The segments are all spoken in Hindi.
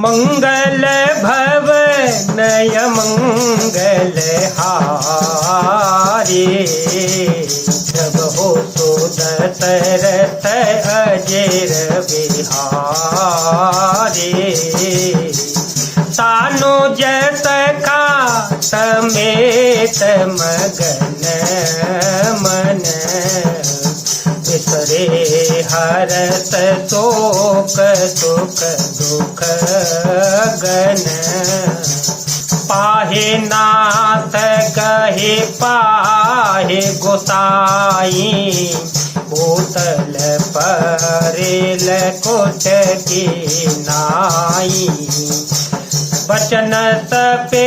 मंगल भवनय मंगल हारे। जब हो तो दशरथ अजेर बिहारे। तानो जस का समेत मगन मन। विसरे हरस शोक सुख दुख गन। पाहे नाथ कहे पाहे गोसाई। भूतल परेल कुछ की नाई। बचन सपे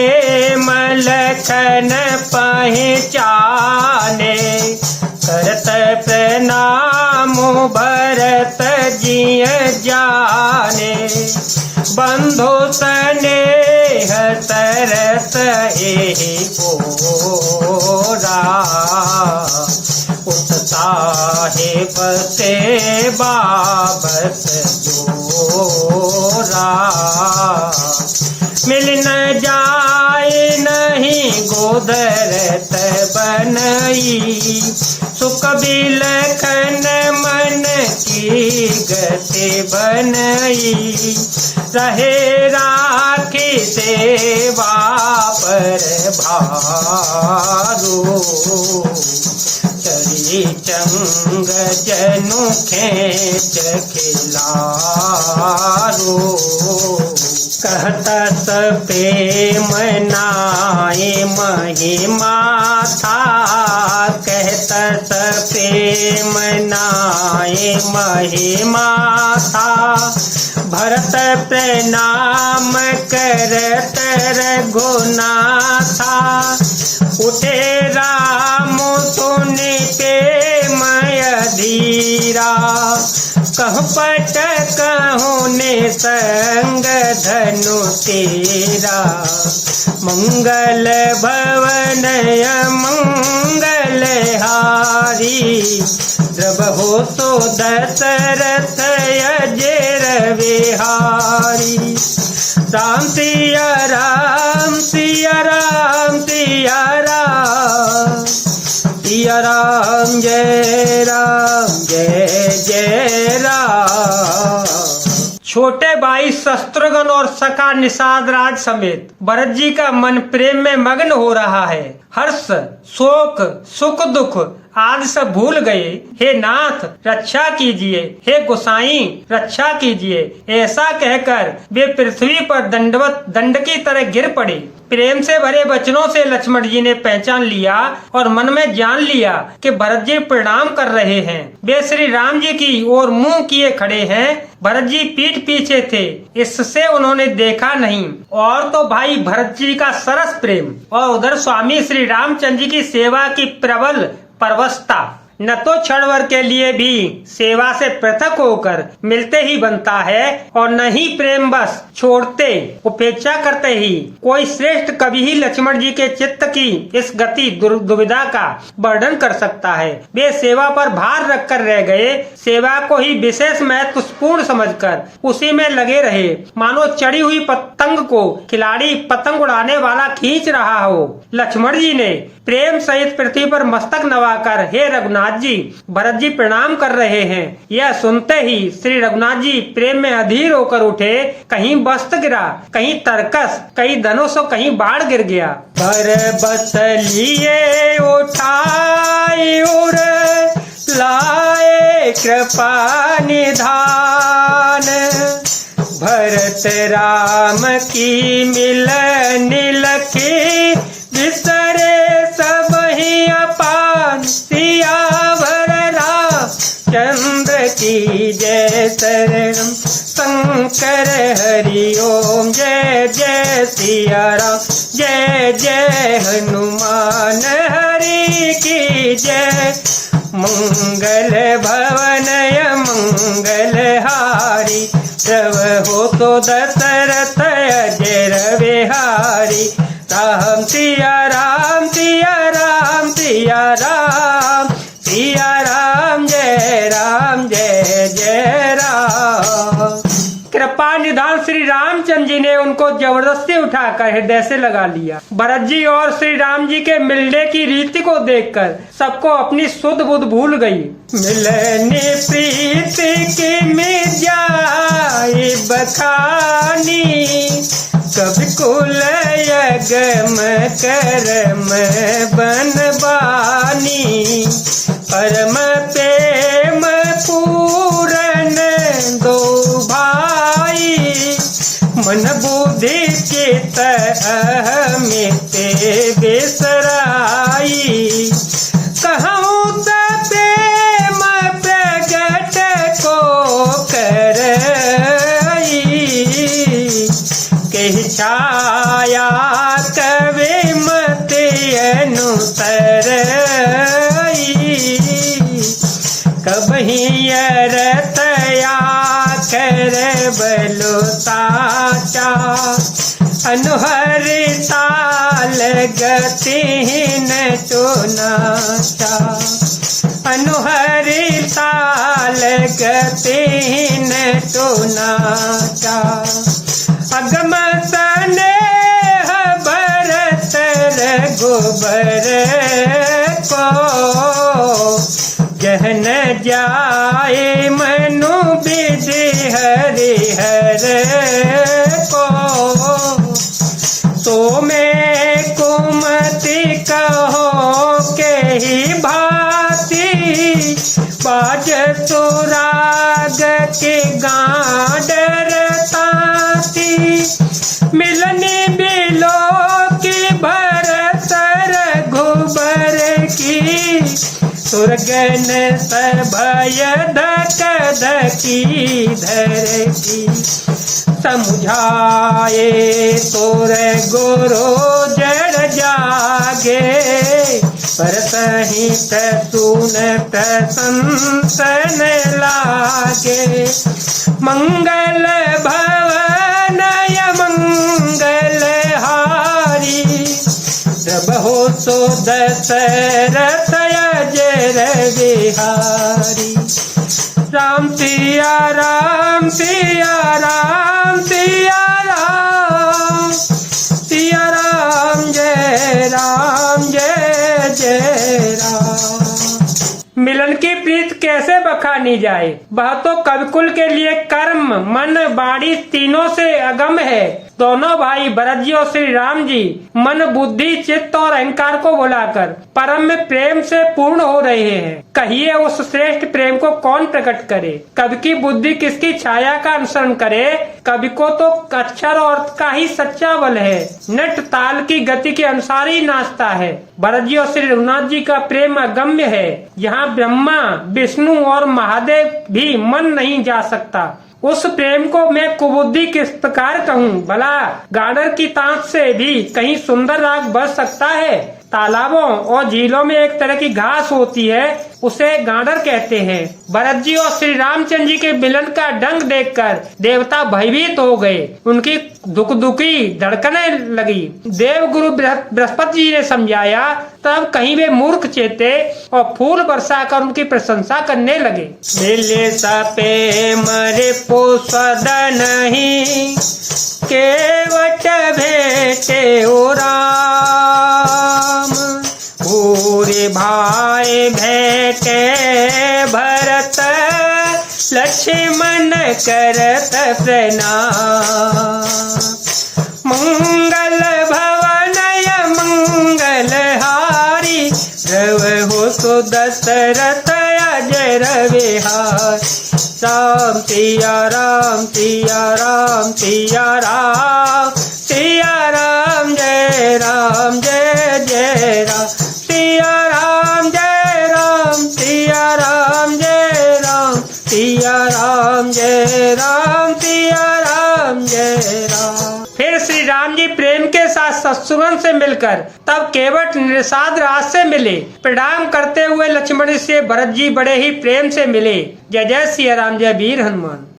मलखन पहचाने। करत प्रणाम भरत जिय जाने। बंधु स्नेह सरस एहि ओरा। साहेब से बाबत जोरा। मिल न जाए नहीं गोदरत बनई। सुख बिलखन मन की गति बनई। रहे राखी सेवा पर भारू। चरी चंग जनु खेच खिलारो। कहता सपे मनाए महिमा था। कहता सपे मनाए महिमा था। भरत प्रणाम करत रघुनाथा। उठे राम सुनि के मय धीरा। कह पट कहूँ ने संग धनु तेरा। मंगल भवनय मंगल हारी। जब हो तो दशरथ अजेर बिहारी। राम सिया राम सिया राम सिया राम। सिया राम जय जय राम। छोटे भाई शत्रुघ्न और सखा निषाद राज समेत भरत जी का मन प्रेम में मग्न हो रहा है। हर्ष शोक सुख दुख आदि सब भूल गए। हे नाथ रक्षा कीजिए, हे गोसाई रक्षा कीजिए। ऐसा कहकर वे पृथ्वी पर दंडवत दंड की तरह गिर पड़े। प्रेम से भरे वचनों से लक्ष्मण जी ने पहचान लिया और मन में जान लिया कि भरत जी प्रणाम कर रहे हैं। वे श्री राम जी की ओर मुंह किए खड़े हैं। भरत जी पीठ पीछे थे, इससे उन्होंने देखा नहीं। और तो भाई भरत जी का सरस प्रेम और उधर स्वामी श्री रामचंद्र जी की सेवा की प्रबल परवशता। न तो क्षण भर के लिए भी सेवा से पृथक होकर मिलते ही बनता है और न ही प्रेम बस छोड़ते उपेक्षा करते ही कोई श्रेष्ठ कवि ही लक्ष्मण जी के चित्त की इस गति दुविधा का वर्णन कर सकता है। वे सेवा पर भार रखकर रह गए। सेवा को ही विशेष महत्वपूर्ण समझकर उसी में लगे रहे, मानो चढ़ी हुई पतंग को खिलाड़ी पतंग उड़ाने वाला खींच रहा हो। लक्ष्मण जी ने प्रेम सहित पृथ्वी पर मस्तक नवाकर हे रघुनाथ जी भरत जी प्रणाम कर रहे हैं, यह सुनते ही श्री रघुनाथ जी प्रेम में अधीर होकर उठे। कहीं वस्त्र गिरा, कहीं तरकस, कहीं धनुष, कहीं बाढ़ गिर गया। भर बस लिए उठाई उर लाए कृपा निधान। भरत राम की मिलन लखी विसरे सब ही अपान। सियावर रामचंद्र की जय शरणम शंकर हरि ओम। जय जय सिया राम जय जय हनुमान हरि की जय। मंगल भवनय मंगल हारी। जब हो तो दशरथ अजेर बिहारी। राम सिया राम सिया राम सिया राम। सिया राम जय जय राम। कृपा निधान श्री रामचंद्र जी ने उनको जबरदस्ती उठाकर हृदय से लगा लिया। भरत जी और श्री राम जी के मिलने की रीति को देखकर सबको अपनी सुध बुध भूल गई। मिलने प्रीत के में जाए बखानी, कभी कुल यगम करम बनबानी। परम प्रेम पूरन दो भाई, मन बुद्धि चित अमित बिसराई। कहूँ त प्रेम प्रगट को करई, कही छाया कवि मत अनुसरई। कबही रतया कर बलो साचा, अनुहरि ताल गति न तो नाचा। अनुहरि ताल गति न तो नाचा। अगम स्नेह भरत रघुबर को, गहन जाए मनु विधि हरिहर को। तो मैं कुमति कहो के ही भांति, बाज सुराग के गाडर ताती। मिलनी बिलो की भरत रघुबर की, सुरगन सभय धक धकी धरती। समझाए तोर गुरु जड़ जागे, पर सहित सुनत संसन लागे। मंगल भवन मंगल हारी, जब हो सो दशरथ अजर बिहारी। राम सिया राम सिया राम सिया राम, सिया राम जय राम जय जय राम। मिलन की प्रीत कैसे बखानी जाए, वह तो कविकुल के लिए कर्म मन वाणी तीनों से अगम है। दोनों भाई भरत जी और श्री राम जी मन बुद्धि चित्त और अहंकार को भुलाकर परम में प्रेम से पूर्ण हो रहे हैं। कहिए उस श्रेष्ठ प्रेम को कौन प्रकट करे। कवि की बुद्धि किसकी छाया का अनुसरण करे। कवि को तो अक्षर और का ही सच्चा बल है, नट ताल की गति के अनुसार ही नाचता है। भरत जी और श्री रघुनाथ जी का प्रेम अगम्य है, यहाँ ब्रह्मा विष्णु और महादेव भी मन नहीं जा सकता। उस प्रेम को मैं कुबुद्धि किस प्रकार कहूँ। भला गाडर की तांत से भी कहीं सुंदर राग बज सकता है। तालाबों और झीलों में एक तरह की घास होती है, उसे गाडर कहते हैं। भरत जी और श्री रामचंद्र जी के मिलन का डंग देखकर देवता भयभीत हो गए, उनकी दुखी धड़कने लगी। देव गुरु बृहस्पति जी ने समझाया, तब कहीं वे मूर्ख चेते और फूल बरसाकर उनकी प्रशंसा करने लगे। मिले सपे मरे पोसद नहीं, केवट भेटे ओ राम। पूरे भाई भेटे भरत, लक्ष्मण करत प्रणाम। मंगल भवनय मंगल हारी, रव हो सो दशरथ अजर बिहारी। राम सिया राम सिया राम सिया राम, सिया राम जय राम जय जय राम। सिया राम जय राम, सिया राम जय राम, सिया राम जय राम, सिया राम जय राम। फिर श्री राम जी प्रेम के साथ शत्रुघ्न से मिलकर तब केवट निषाद राज से मिले। प्रणाम करते हुए लक्ष्मण से भरत जी बड़े ही प्रेम से मिले। जय जय सिया राम, जय वीर हनुमान।